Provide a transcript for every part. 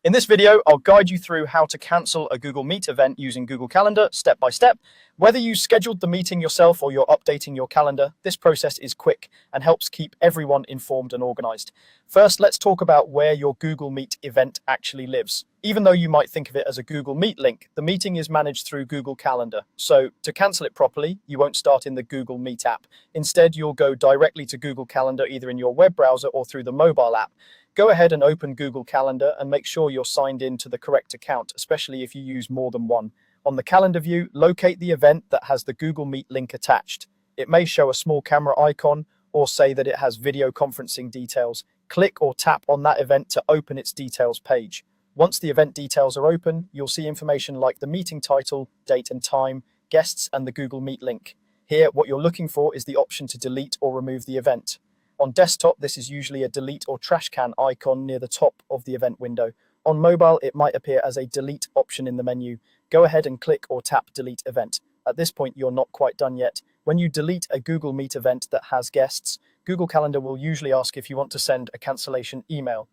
In this video, I'll guide you through how to cancel a Google Meet event using Google Calendar step by step. Whether you scheduled the meeting yourself or you're updating your calendar, this process is quick and helps keep everyone informed and organized. First, let's talk about where your Google Meet event actually lives. Even though you might think of it as a Google Meet link, the meeting is managed through Google Calendar. So to cancel it properly, you won't start in the Google Meet app. Instead, you'll go directly to Google Calendar either in your web browser or through the mobile app. Go ahead and open Google Calendar and make sure you're signed in to the correct account, especially if you use more than one. On the calendar view, locate the event that has the Google Meet link attached. It may show a small camera icon or say that it has video conferencing details. Click or tap on that event to open its details page. Once the event details are open, you'll see information like the meeting title, date and time, guests, and the Google Meet link. Here, what you're looking for is the option to delete or remove the event. On desktop, this is usually a delete or trash can icon near the top of the event window. On mobile, it might appear as a delete option in the menu. Go ahead and click or tap delete event. At this point, you're not quite done yet. When you delete a Google Meet event that has guests, Google Calendar will usually ask if you want to send a cancellation email.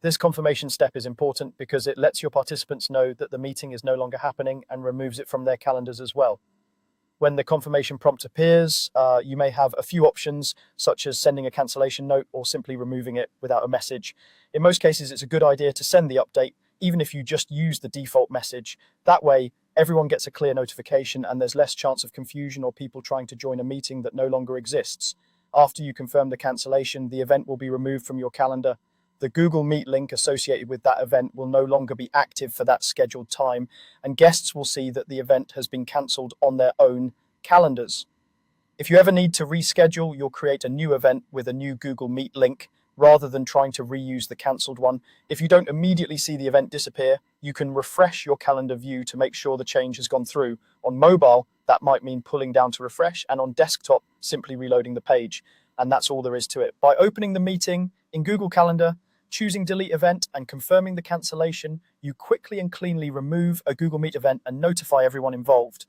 This confirmation step is important because it lets your participants know that the meeting is no longer happening and removes it from their calendars as well. When the confirmation prompt appears, you may have a few options, such as sending a cancellation note or simply removing it without a message. In most cases, it's a good idea to send the update, even if you just use the default message. That way, everyone gets a clear notification and there's less chance of confusion or people trying to join a meeting that no longer exists. After you confirm the cancellation, the event will be removed from your calendar. The Google Meet link associated with that event will no longer be active for that scheduled time, and guests will see that the event has been cancelled on their own calendars. If you ever need to reschedule, you'll create a new event with a new Google Meet link rather than trying to reuse the cancelled one. If you don't immediately see the event disappear, you can refresh your calendar view to make sure the change has gone through. On mobile, that might mean pulling down to refresh, and on desktop, simply reloading the page. And that's all there is to it. By opening the meeting in Google Calendar, choosing delete event and confirming the cancellation, you quickly and cleanly remove a Google Meet event and notify everyone involved.